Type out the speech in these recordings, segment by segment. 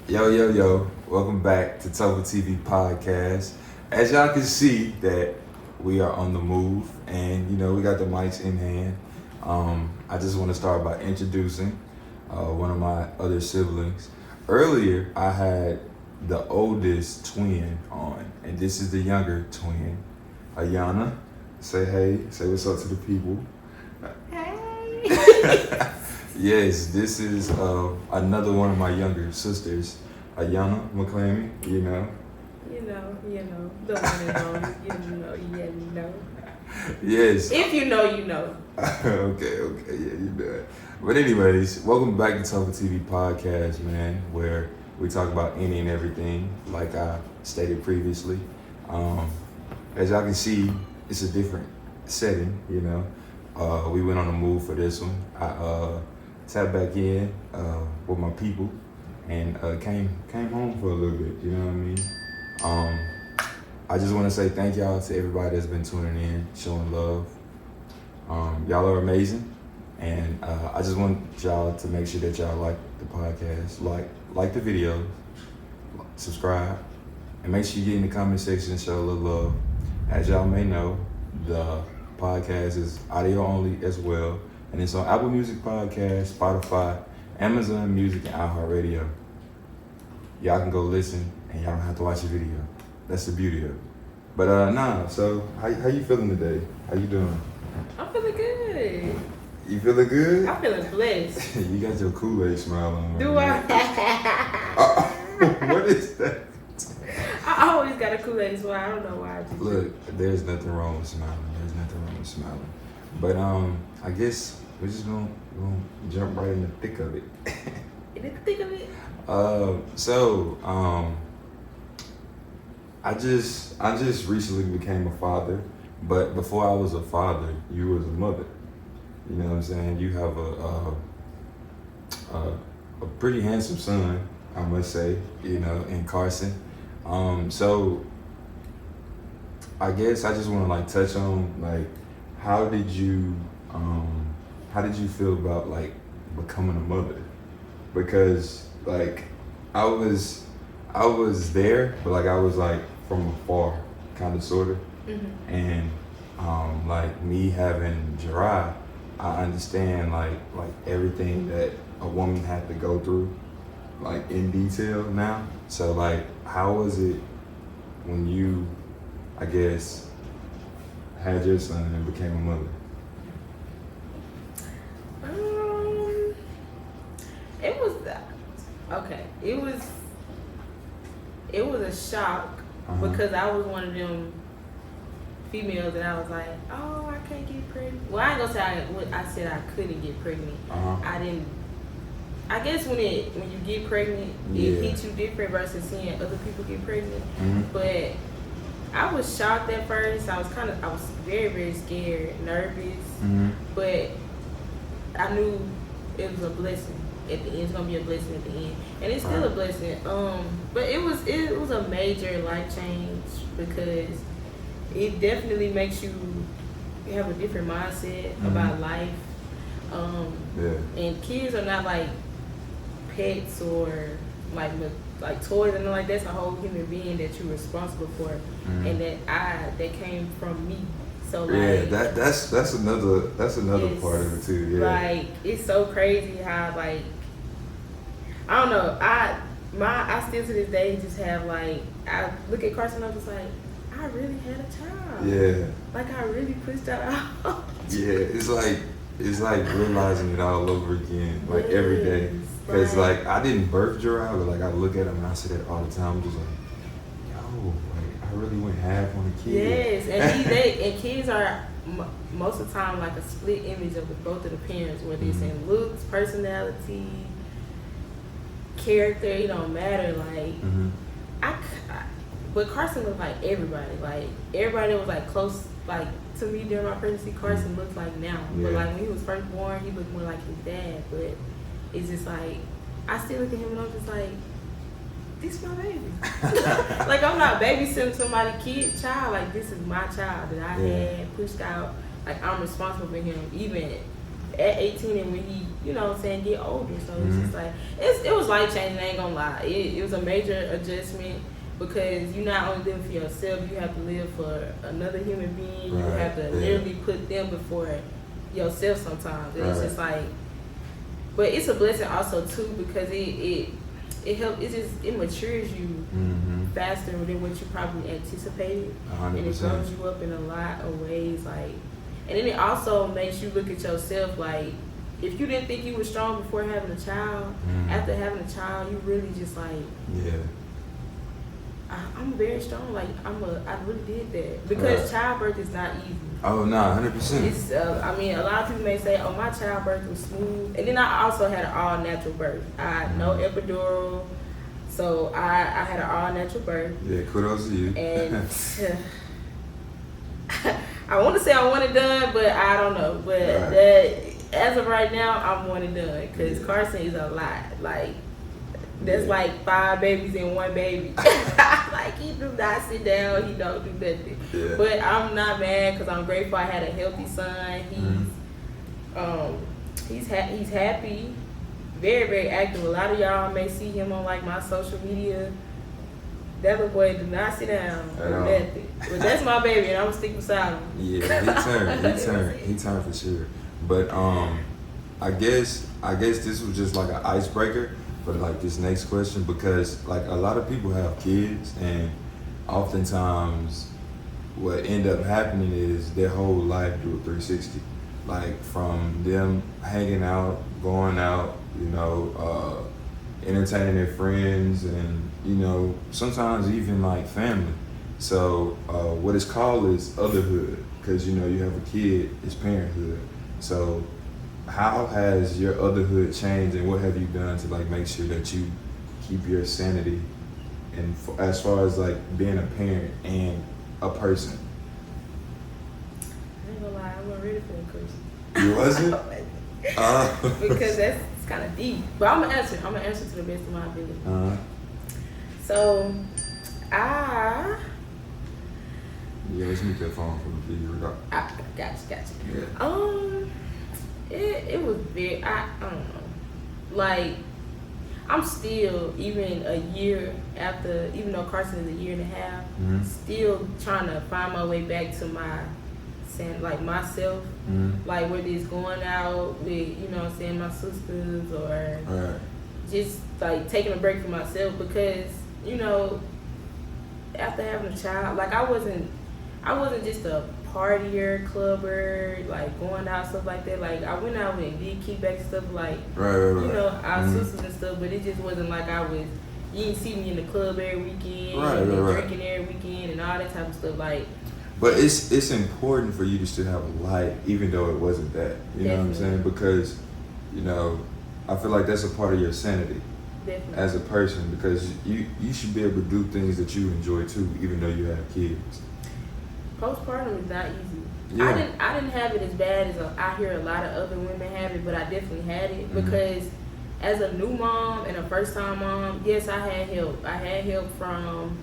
Yo, welcome back to TopherTvPodcast. As y'all can see that we are on the move and we got the mics in hand. I just want to start by introducing one of my other siblings. Earlier I had the oldest twin on, and this is the younger twin, Ayana. Say hey, say what's up to the people. Hey. Yes, this is another one of my younger sisters, Ayana McClammy, You know, the one and only, you know. Yes. If you know, you know. Okay, yeah, you know it. But anyways, welcome back to Tougher TV Podcast, man, where we talk about any and everything, like I stated previously. As y'all can see, it's a different setting, we went on the move for this one. I tapped back in with my people and came home for a little bit, you know what I mean? I just want to say thank y'all to everybody that's been tuning in, showing love. Y'all are amazing, and I just want y'all to make sure that y'all like the podcast, like the videos, subscribe, and make sure you get in the comment section and show a little love. As y'all may know, the podcast is audio only as well, and it's on Apple Music Podcast, Spotify, Amazon Music, and iHeartRadio. Y'all can go listen, and y'all don't have to watch the video. That's the beauty of it. But so how you feeling today? How you doing? I'm feeling good. You feeling good? I'm feeling blessed. You got your Kool-Aid smile on. Do right I? What is that? I always got a Kool-Aid smile. I don't know why. Look, there's nothing wrong with smiling. But I guess we're just gonna jump right in the thick of it. In the thick of it? I just recently became a father, but before I was a father, you was a mother. You know what I'm saying? You have a pretty handsome son, I must say, in Carson. So I guess I just want to touch on how did you feel about becoming a mother? Because I was there, but I was from afar, kind of sorta. Mm-hmm. And me having Jirai, I understand everything that a woman had to go through in detail now. So how was it when you, I guess, had your son and became a mother? It was okay. It was a shock because I was one of them females that I was like, oh, I can't get pregnant. Well, I ain't gonna say I said I couldn't get pregnant. I didn't. I guess when you get pregnant, it hits you different versus seeing other people get pregnant. But I was shocked at first. I was very, very scared, nervous, but I knew it was a blessing at the end. It's gonna be a blessing at the end, and it's still a blessing. But it was a major life change because it definitely makes you have a different mindset about life. And kids are not like pets or like toys, and that's a whole human being that you're responsible for, and that came from me. So that's another part of it too. Yeah. It's so crazy how I don't know, I still to this day just have I look at Carson and I'm just like, I really had a child. Yeah. I really pushed that out. Yeah, it's like realizing it all over again, every day. Because I didn't birth Gerard, but I look at him and I say that all the time. I'm just like, yo, I really went half on a kid. Yes, and and kids are most of the time a split image of both of the parents, whether it's in looks, personality, character. It don't matter. But Carson looked like everybody. Everybody that was close to me during my pregnancy. Carson looked like now, but when he was first born, he looked more like his dad. But it's just I still look at him and I'm just like, this is my baby. I'm not babysitting somebody's child. This is my child that I had pushed out. I'm responsible for him, even at 18 and when he, you know what I'm saying, get older. So it's just like, it was life changing, I ain't gonna lie. It was a major adjustment because you not only live for yourself, you have to live for another human being. You have to literally put them before yourself sometimes. And it's just like, but it's a blessing also too because it helps, it matures you faster than what you probably anticipated. 100%. And it grows you up in a lot of ways, like, and then it also makes you look at yourself like, if you didn't think you were strong before having a child, after having a child, you really just like, I'm very strong. Like I really did that because childbirth is not easy. Oh no, 100%. It's I mean, a lot of people may say, "Oh, my childbirth was smooth," and then I also had an all natural birth. I had no epidural, so I had an all natural birth. Yeah, kudos to you. And I want to say I want it done, but I don't know. But as of right now, I'm one and done because Carson is a lot. Like. That's like 5 babies in 1 baby. Like he do not sit down, he don't do nothing. Yeah. But I'm not mad because I'm grateful I had a healthy son. He's happy, very, very active. A lot of y'all may see him on like my social media. That little boy do not sit down or nothing. But that's my baby and I'm gonna stick beside him. Yeah, he turned for sure. But I guess this was just like an icebreaker for like this next question because like a lot of people have kids and oftentimes what end up happening is their whole life do a 360. Like from them hanging out, going out, you know, entertaining their friends and, you know, sometimes even like family. So what it's called is Otherhood because, you know, you have a kid, it's Parenthood. So how has your Otherhood changed and what have you done to like make sure that you keep your sanity and as far as like being a parent and a person? I ain't gonna lie, I wasn't ready for that question. You wasn't? Because it's kind of deep. But I'm gonna answer to the best of my ability. So yeah, let's mute that phone from the video record. Gotcha. Yeah. It was very, I don't know. Like, I'm still, even a year after, even though Carson is a year and a half, still trying to find my way back to myself. Like, whether it's going out with, you know what I'm saying, my sisters or just, like, taking a break for myself because, you know, after having a child, like, I wasn't just a partier, clubber, like going out, stuff like that. Like I went out and did kickback stuff, like you know, our sisters and stuff. But it just wasn't like you didn't see me in the club every weekend, drinking every weekend, and all that type of stuff. Like, but it's important for you to still have a life, even though it wasn't that. You know what I'm saying? Because you know, I feel like that's a part of your sanity as a person. Because you should be able to do things that you enjoy too, even though you have kids. Postpartum is not easy. Yeah. I didn't have it as bad as I hear a lot of other women have it, but I definitely had it because as a new mom and a first time mom, yes, I had help. I had help from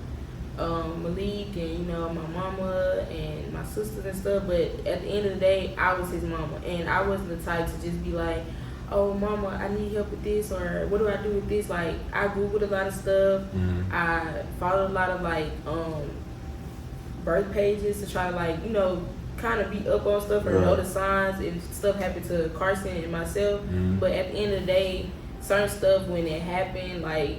Malik and, you know, my mama and my sisters and stuff, but at the end of the day, I was his mama and I wasn't the type to just be like, oh mama, I need help with this, or what do I do with this? Like I Googled a lot of stuff. I followed a lot of like birth pages to try to like, you know, kind of be up on stuff or know the signs if stuff happened to Carson and myself. But at the end of the day, certain stuff when it happened, like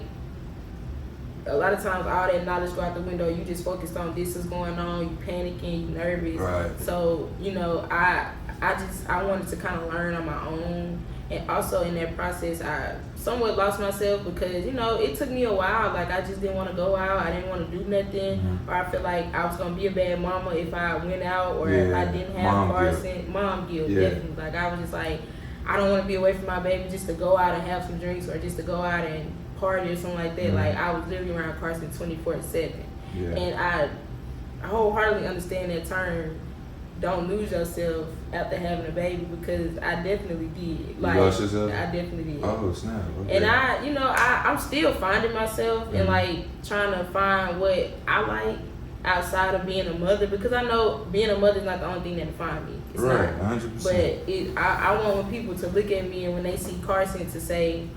a lot of times all that knowledge go out the window. You just focused on this is going on, you panicking, you nervous. So, you know, I wanted to kind of learn on my own. And also in that process, I somewhat lost myself because, you know, it took me a while. Like, I just didn't want to go out. I didn't want to do nothing. Or I feel like I was going to be a bad mama if I went out or if I didn't have Carson. Mom guilt, definitely. Like, I was just like, I don't want to be away from my baby just to go out and have some drinks or just to go out and party or something like that. Like, I was literally around Carson 24/7. And I wholeheartedly understand that term. Don't lose yourself after having a baby because I definitely did. Like, you lost yourself? I definitely did. Oh, snap. Okay. And I'm still finding myself and like trying to find what I like outside of being a mother, because I know being a mother is not the only thing that defines me. It's right, not. 100%. But I want people to look at me and when they see Carson to say,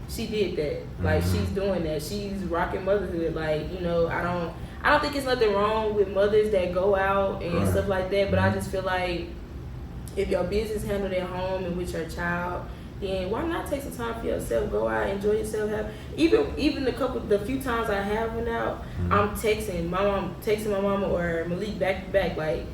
she did that. Like, she's doing that. She's rocking motherhood. Like, you know, I don't think it's nothing wrong with mothers that go out and stuff like that, but I just feel like if your business handled at home and with your child, then why not take some time for yourself, go out, enjoy yourself, have even the few times I have went out, I'm texting my mama or Malik back to back, like,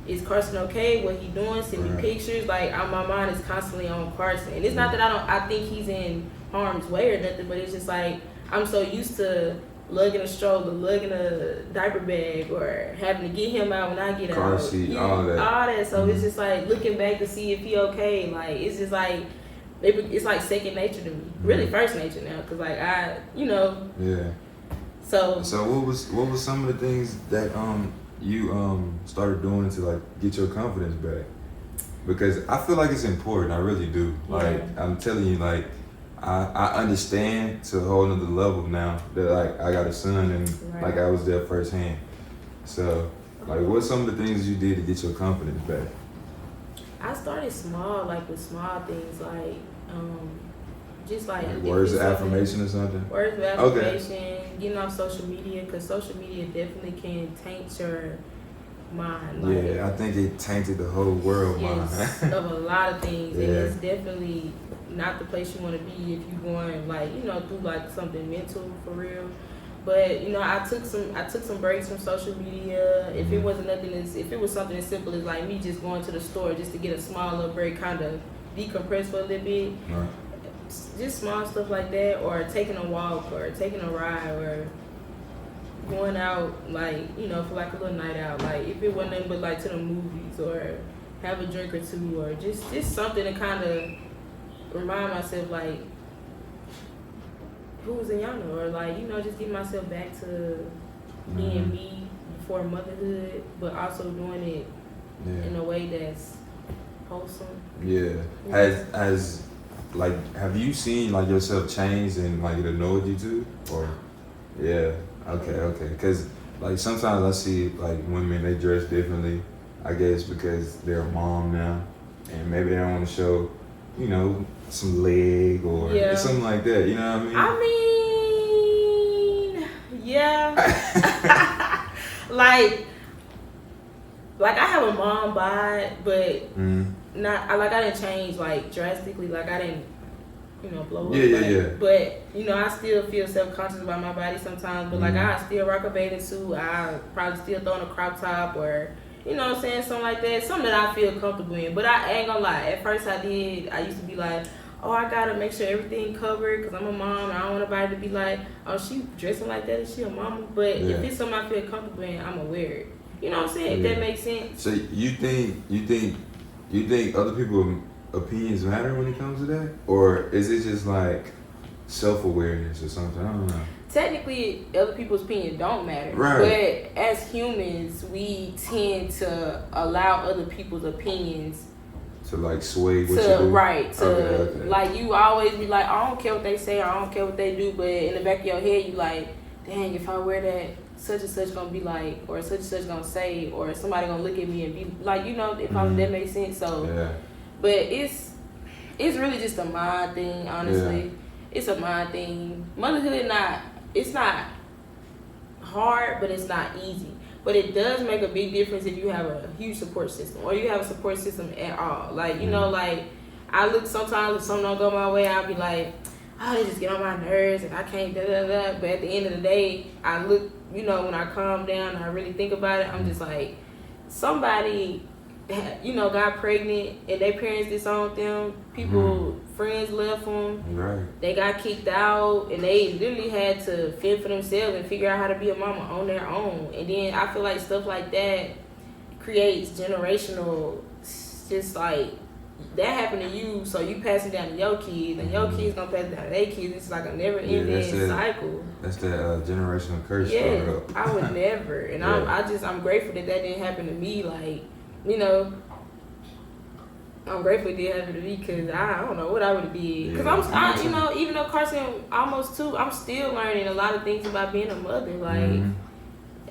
is Carson okay? What he doing? Send me pictures. Like, my mind is constantly on Carson. And it's not that I think he's in harm's way or nothing, but it's just like I'm so used to lugging a stroller, lugging a diaper bag, or having to get him out when I get car out. Seat, all that. So it's just like looking back to see if he okay. Like, it's just like it's like second nature to me. Really first nature now, cause like Yeah. So what was some of the things that you started doing to like get your confidence back? Because I feel like it's important. I really do. Like, I'm telling you, like, I understand to a whole nother level now that like I got a son and like I was there firsthand. So like, what's some of the things you did to get your confidence back? I started small, like with small things, like just like words of affirmation or something. Words of affirmation, getting off social media, because social media definitely can taint your mind. Like, yeah, I think it tainted the whole world mind. Of a lot of things, and it's definitely not the place you want to be if you're going like through like something mental for real. But I took some breaks from social media. If it wasn't nothing, if it was something as simple as like me just going to the store just to get a small little break, kind of decompress for a little bit, just small stuff like that, or taking a walk, or taking a ride, or going out like for like a little night out. Like, if it wasn't nothing but like to the movies, or have a drink or two, or just something to kind of remind myself like who was in Yana, or like just get myself back to being me before motherhood, but also doing it in a way that's wholesome. Has like, have you seen like yourself change and like it annoyed you too, or okay, because like sometimes I see like women, they dress differently, I guess because they're a mom now and maybe they don't want to show some leg or something like that, you know what I mean? like I have a mom bod, but not like I didn't change like drastically, like I didn't blow up. But I still feel self-conscious about my body sometimes, but like I still rock a bathing suit, I probably still throw in a crop top, or something like that, something that I feel comfortable in. But I ain't gonna lie, at first I used to be like, oh, I gotta make sure everything covered because I'm a mom and I don't want nobody to be like, oh, she dressing like that, is she a mama? But if it's something I feel comfortable in, I'm gonna wear it. You know what I'm saying? If that makes sense. So you think other people's opinions matter when it comes to that? Or is it just like self-awareness or something? I don't know. Technically, other people's opinion don't matter. Right. But as humans, we tend to allow other people's opinions to like sway what you do? Right. Okay. Like, you always be like, I don't care what they say, I don't care what they do, but in the back of your head, you like, dang, if I wear that, such and such gonna be like, or such and such gonna say, or somebody gonna look at me and be like, if that makes sense. So, but it's really just a mind thing, honestly. Yeah. It's a mind thing. Motherhood, it's not hard, but it's not easy. But it does make a big difference if you have a huge support system, or you have a support system at all. Like, like, I look sometimes if something don't go my way, I'll be like, oh, they just get on my nerves and I can't da-da-da. But at the end of the day, I look, when I calm down and I really think about it, I'm just like, somebody, got pregnant and their parents disowned them. People, friends left them. Right. They got kicked out and they literally had to fend for themselves and figure out how to be a mama on their own. And then I feel like stuff like that creates generational, just like, that happened to you, so you pass it down to your kids, and your kids gonna pass it down to their kids. It's like a never-ending cycle. That's that generational curse. Yeah, I would never, and I'm grateful that didn't happen to me. Like, I'm grateful it didn't happen to me, because I don't know what I would have did. Because even though Carson almost 2, I'm still learning a lot of things about being a mother. Like,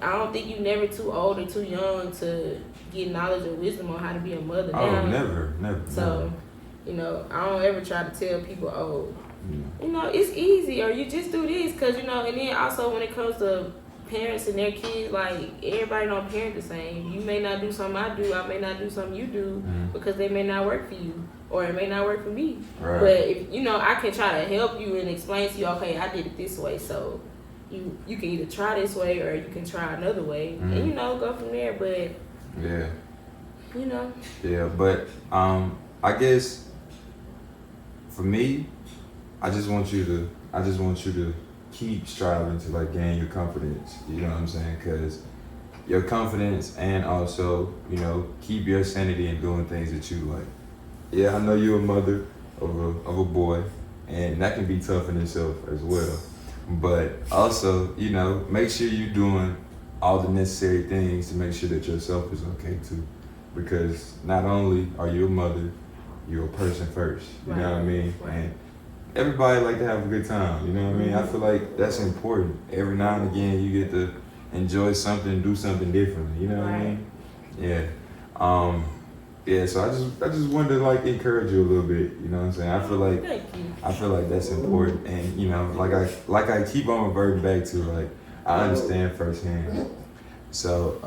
I don't think you never too old or too young to get knowledge or wisdom on how to be a mother. Oh, never. So, you know, I don't ever try to tell people, oh, you know, it's easy, or you just do this, because, you know, and then also when it comes to parents and their kids, like, everybody don't parent the same. You may not do something I do, I may not do something you do, because they may not work for you, or it may not work for me. Right. But, if you know, I can try to help you and explain to you, okay, I did it this way, so you can either try this way, or you can try another way, and, you know, go from there, but... Yeah. You know. Yeah, but I guess for me, I just want you to keep striving to like gain your confidence. You know what I'm saying? Because your confidence, and also, you know, keep your sanity in doing things that you like. Yeah, I know you're a mother of a boy, and that can be tough in itself as well. But also, you know, make sure you're doing all the necessary things to make sure that yourself is okay too. Because not only are you a mother, you're a person first. You know what I mean? Right. And everybody like to have a good time. You know what I mean? I feel like that's important. Every now and again, you get to enjoy something, do something different. You know what I mean? Yeah. Yeah. So I just wanted to like encourage you a little bit. You know what I'm saying? I feel like that's important. And you know, like I keep on reverting back to, like, I understand firsthand. So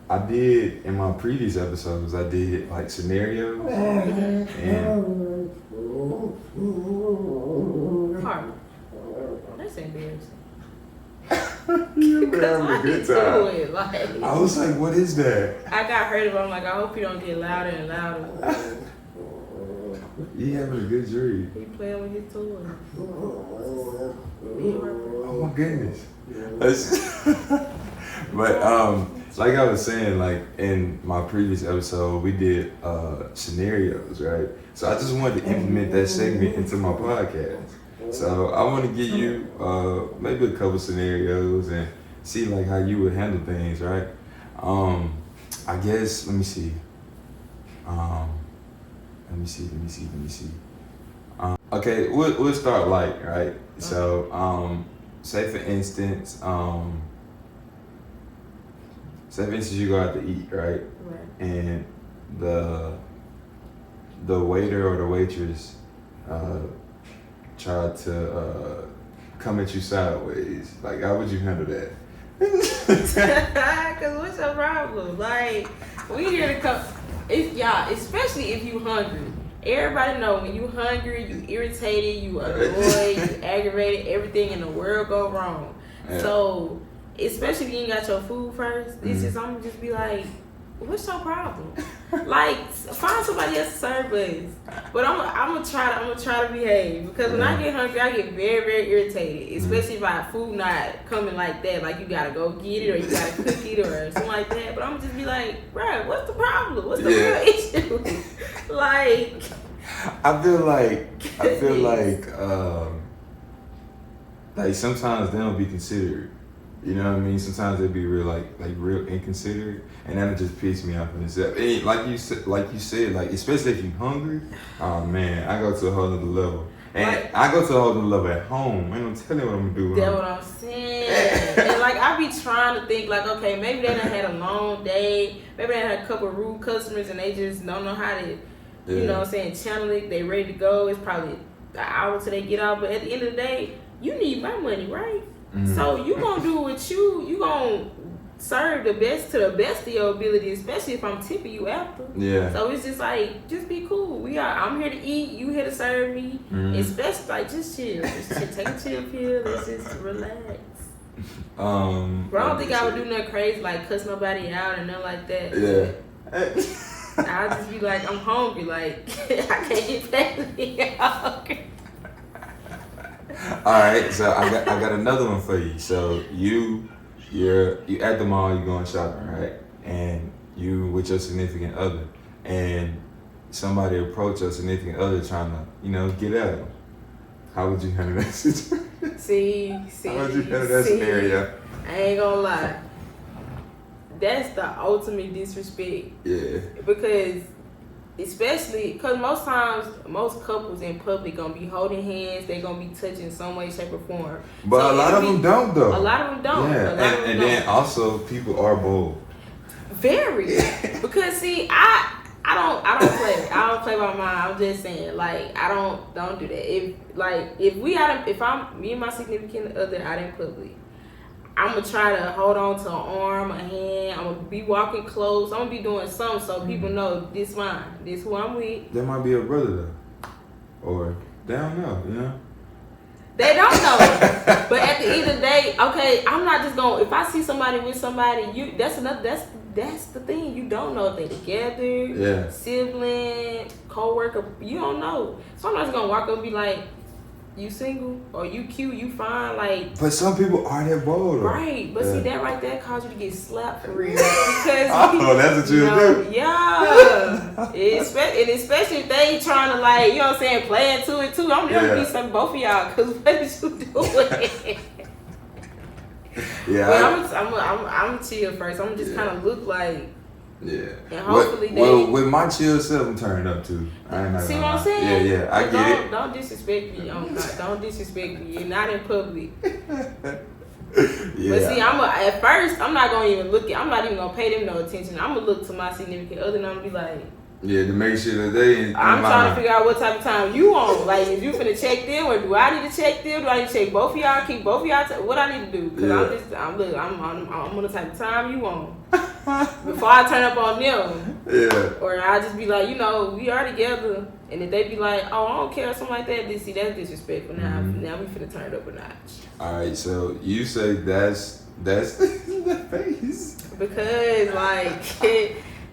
I did in my previous episodes, I did like scenarios, and that's embarrassing. you were having a good time. Like, I was like, what is that? I got heard of it. I'm like, I hope you don't get louder and louder. You having a good dream. He playing with his toys. Oh my goodness. But like I was saying, like in my previous episode, we did scenarios, right? So I just wanted to implement that segment into my podcast. So I want to give you maybe a couple scenarios and see like how you would handle things, right? I guess let me see. Okay, we'll start light, right? So say for instance, you go out to eat, right? And the waiter or the waitress tried to come at you sideways. Like, how would you handle that? Cause what's your problem? Like, we here to come. Especially if you hungry. Everybody know when you hungry, you irritated, you annoyed, you aggravated, everything in the world go wrong. Yeah. So, especially if you ain't got your food first, I'm gonna just be like, what's your problem? Like, find somebody else to serve us. But I'm gonna try to behave, because when I get hungry, I get very, very irritated. Especially if my food not coming like that, like you gotta go get it or you gotta cook it or something like that. But I'm gonna just be like, bro, what's the problem? What's the real issue? Like, I feel like sometimes they don't be considerate. You know what I mean? Sometimes they be real like real inconsiderate, and that'll just piss me off in itself. And like you said, like especially if you hungry, oh man, I go to a whole other level. And I go to a whole other level at home. Man, I'm telling you what I'm gonna do. That's what I'm saying. And like I be trying to think like, okay, maybe they done had a long day, maybe they had a couple of rude customers and they just don't know how to, you know what I'm saying, channel it. They ready to go. It's probably an hour till they get out. But at the end of the day, you need my money, right? So you gonna do what you gonna serve the best to the best of your ability, especially if I'm tipping you after. Yeah. So it's just like, just be cool. I'm here to eat, you here to serve me. Especially like just chill. Take a chill pill, let's just relax. But I don't think I would do nothing crazy like cuss nobody out and nothing like that. Yeah. I'll just be like, I'm hungry, like I can't get past me. Hungry. All right, so I got another one for you. So you're at the mall, you're going shopping, right? And you with your significant other, and somebody approach your significant other trying to, get at them. How would you handle that situation? See. How would you handle that scenario? I ain't gonna lie. That's the ultimate disrespect. Yeah. Because especially because most times, most couples in public gonna be holding hands. They gonna be touching some way, shape, or form. But so a lot of them don't, though. A lot of them don't. Yeah, and then also people are bold. Very, because see, I don't play. I don't play by mine. I'm just saying, like, I don't do that. If I'm me and my significant other out in public, I'm gonna try to hold on to an arm, a hand. I'm gonna be walking close. I'm gonna be doing something so people know this mine. This who I'm with. There might be a brother though, or they don't know. You know. They don't know. But at the end of the day, okay, I'm not just gonna. If I see somebody with somebody, that's the thing. You don't know if they together, sibling, co-worker. You don't know. So I'm not just gonna walk up and be like, you single or you cute, you fine, like. But some people are that bold, right? But see, that right there cause you to get slapped for real. Because that's what you do. Yeah, especially if they trying to, like, you know what I'm saying, play into it too. I'm gonna be some both of y'all. Cause what is you doing? Yeah, I'm chill first. I'm just kind of look like. Yeah. And hopefully with my chill self, I'm turning up too. I ain't not see what I'm saying? Yeah, I get it. Don't disrespect me. Don't disrespect me. You're not in public. Yeah. But see, at first, I'm not gonna even look. I'm not even gonna pay them no attention. I'm gonna look to my significant other and I'm gonna be like. Yeah, to make sure that they. I'm trying to figure out what type of time you on. Like, if you finna check them, or do I need to check them? Do I need to check both of y'all? Keep both of y'all. What I need to do? Because I'm on the type of time you on. Before I turn up on them. Yeah. Or I just be like, we are together. And if they be like, oh, I don't care, or something like that, then see, that's disrespectful. Now we finna turn it up a notch. All right, so you say that's the face. Because, like,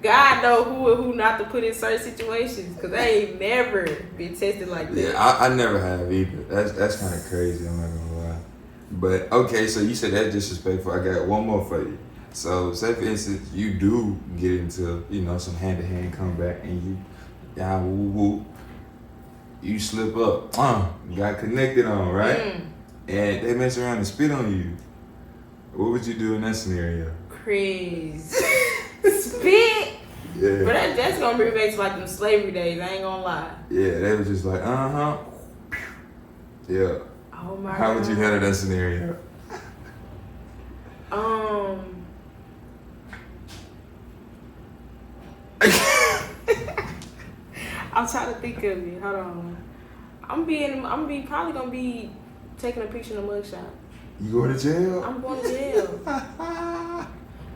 God know who and who not to put in certain situations. Because they ain't never been tested like that. Yeah, I never have either. That's kind of crazy, I'm not gonna lie. But, okay, so you said that's disrespectful. I got one more for you. So, say for instance, you do get into, some hand-to-hand combat and you slip up, you got connected on, right? And they mess around and spit on you. What would you do in that scenario? Crazy. Spit? Yeah. But that's gonna bring back to like them slavery days, I ain't gonna lie. Yeah, they were just like, Yeah. Oh my God. How would you handle that scenario? I'm trying to think of it. Hold on. Probably gonna be taking a picture in a mugshot. You going to jail? I'm going to jail.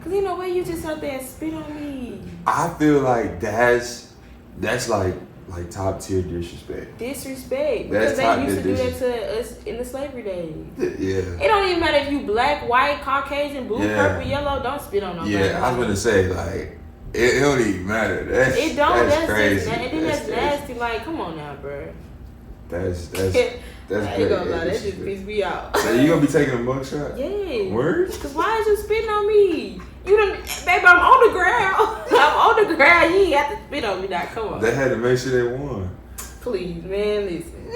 Cause ain't no way you just out there and spit on me. I feel like that's like top tier disrespect. Disrespect. Because they used to do that to us in the slavery days. Yeah. It don't even matter if you black, white, Caucasian, blue, purple, yellow. Don't spit on nobody. Yeah, I was gonna say, like, it don't even matter. That's crazy. And then that's nasty. Like, come on now, bro. That's I ain't gonna lie, that just pissed me out. So you gonna be taking a mugshot? Yeah. Word? Cause why is you spitting on me? Baby, I'm on the ground. I'm on the ground. You ain't have to spit on me now. Come on. They had to make sure they won. Please, man, listen.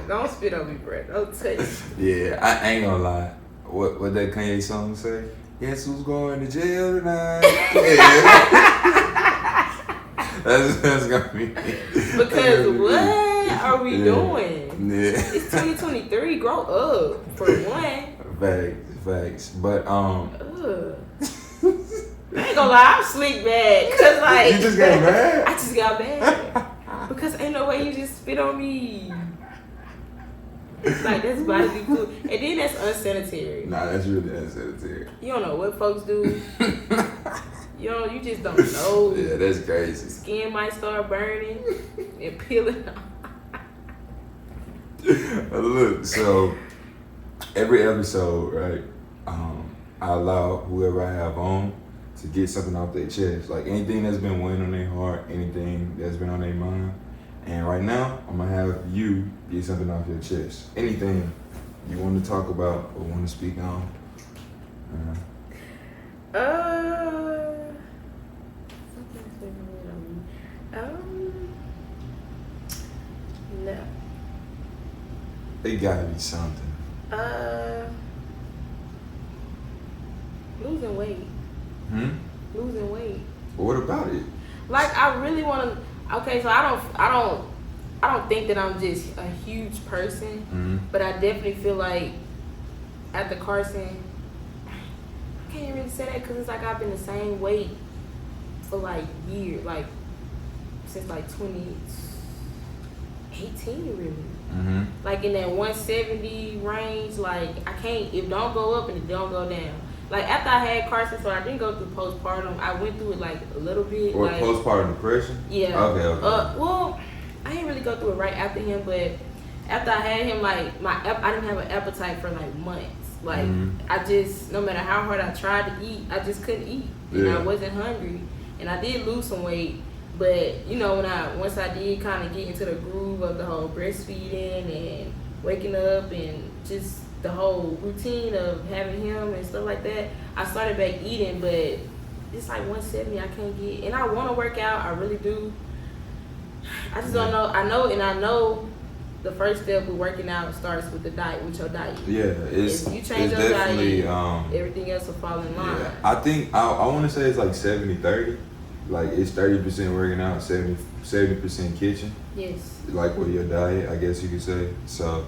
Don't spit on me, bro. Don't touch me. Yeah, I ain't gonna lie. What that Kanye song say? Guess who's going to jail tonight? That's gonna be. Because what are we doing? Yeah. It's 2023. Grow up, for one. Facts. But I ain't gonna lie, I'm slick bad. Cause like you just got mad. I just got mad because ain't no way you just spit on me. Like, that's bodily fluid, and then that's unsanitary. Nah, that's really unsanitary. You don't know what folks do. You just don't know. Yeah, that's crazy. Skin might start burning and peeling. Look, so every episode, right? I allow whoever I have on to get something off their chest, like anything that's been weighing on their heart, anything that's been on their mind. And right now, I'm gonna have you get something off your chest. Anything you want to talk about or want to speak on. No. It gotta be something. Losing weight. Losing weight. What about it? Like, I really want to. Okay, so I don't think that I'm just a huge person, but I definitely feel like after Carson, I can't really say that because it's like I've been the same weight for like years, like since like 2018 really. Like in that 170 range, like I can't, it don't go up and it don't go down. Like after I had Carson, so I didn't go through postpartum. I went through it like a little bit. Or like, postpartum depression? Yeah. Okay. Well, I didn't really go through it right after him, but after I had him, like I didn't have an appetite for like months. Like I just, no matter how hard I tried to eat, I just couldn't eat, and I wasn't hungry, and I did lose some weight. But you know, once I did kind of get into the groove of the whole breastfeeding and waking up and just the whole routine of having him and stuff like that, I started back eating. But it's like 170, I can't get, and I want to work out, I really do. I just don't know. I know the first step with working out starts with the diet, with your diet. Yeah, if you change your diet, everything else will fall in line. Yeah, I think I want to say it's like 70-30. Like it's 30% working out, 70% kitchen. Yes. Like with your diet, I guess you could say. So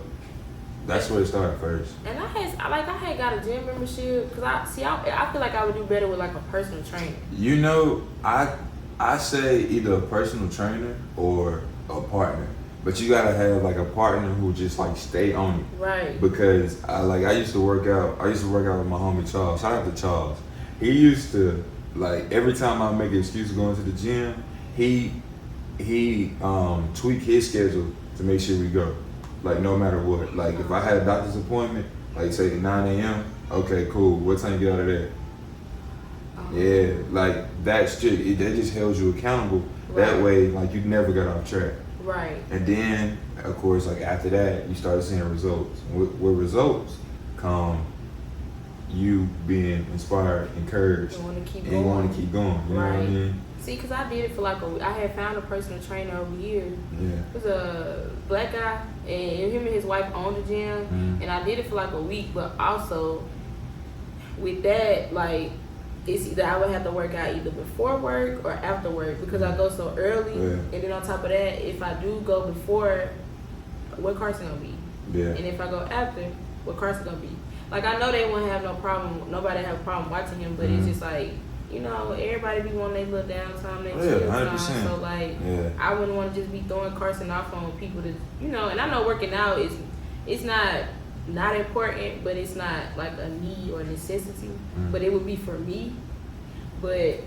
that's where it started first. And I had got a gym membership because I feel like I would do better with like a personal trainer. You know, I say either a personal trainer or a partner. But you gotta have like a partner who just like stay on it. Right. Because I used to work out with my homie Charles. Shout out to Charles. He used to, like, every time I make an excuse going to the gym, he tweak his schedule to make sure we go. Like no matter what. Like if I had a doctor's appointment, like say at 9 a.m., okay, cool. What time you get out of there? Yeah, like that shit, that just held you accountable. Right. That way, like you never got off track. Right. And then, of course, like after that, you started seeing results. With results come you being inspired, encouraged, and you want to keep going. You know what I mean? See, because I did it for like a week. I had found a personal trainer over here. Yeah. It was a black guy, and him and his wife owned the gym. And I did it for like a week, but also with that, like, it's either I would have to work out either before work or after work because I go so early. Yeah. And then on top of that, if I do go before, what Carson gonna be? Yeah. And if I go after, what Carson gonna be? Like I know they won't have no problem. Nobody have a problem watching him, but it's just like, you know, everybody be wanting their little downtime, their chill time. So like, I wouldn't want to just be throwing Carson off on people that, you know. And I know working out it's not important, but it's not like a need or necessity. But it would be for me. But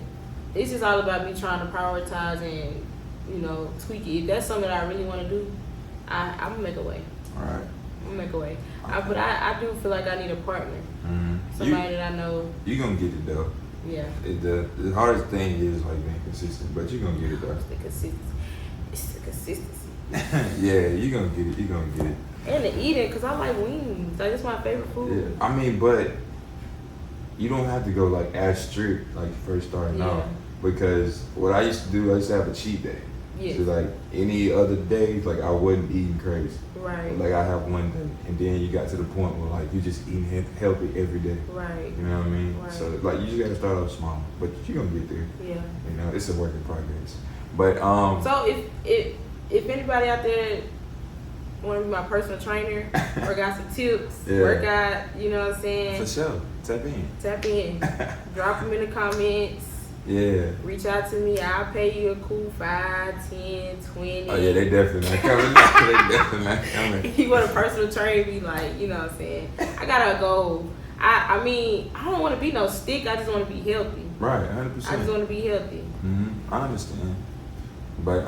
it's just all about me trying to prioritize and, you know, tweak it. If that's something that I really want to do, I'm gonna make a way. All right. I'm gonna make a way. Okay. But I do feel like I need a partner. Somebody that I know. You're gonna get it though. Yeah. The hardest thing is like being consistent, but you're gonna get it though. It's the consistency. Yeah, you're gonna get it. You're gonna get it. And the eating, because I like wings. Like, it's my favorite food. Yeah. I mean, but you don't have to go like as strict like first starting out. Because what I used to do, I used to have a cheat day. Yeah. So like any other days, like I wasn't eating crazy. Right. Like I have one day, and then you got to the point where like you just eating healthy every day. Right. You know what I mean? Right. So like you just gotta start off small, but you're gonna get there. Yeah. You know, it's a work in progress. But So if anybody out there want to be my personal trainer or got some tips, work out, you know what I'm saying? For sure. Tap in. Drop them in the comments. Yeah. Reach out to me. I'll pay you a cool 5, 10, 20. Oh yeah, they definitely not coming. They definitely not coming. You want a personal trainer, be like, you know what I'm saying? I got a goal. I mean, I don't want to be no stick. I just want to be healthy. Right, 100%. I just want to be healthy. I understand. But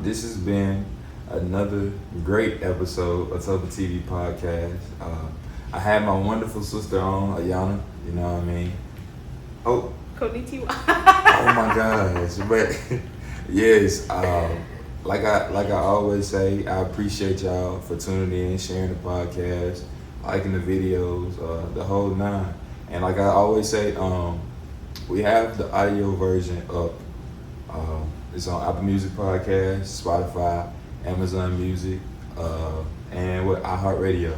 this has been another great episode of TopherTvPodcast. I had my wonderful sister on, Ayana. You know what I mean? Oh. Konnichiwa. Oh my gosh. But yes, like I always say, I appreciate y'all for tuning in, sharing the podcast, liking the videos, the whole nine. And like I always say, we have the audio version up. It's on Apple Music Podcast, Spotify, Amazon Music, and with iHeartRadio.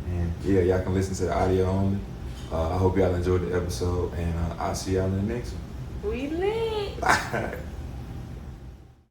And yeah, y'all can listen to the audio only. I hope y'all enjoyed the episode, and I'll see y'all in the next one. We lit.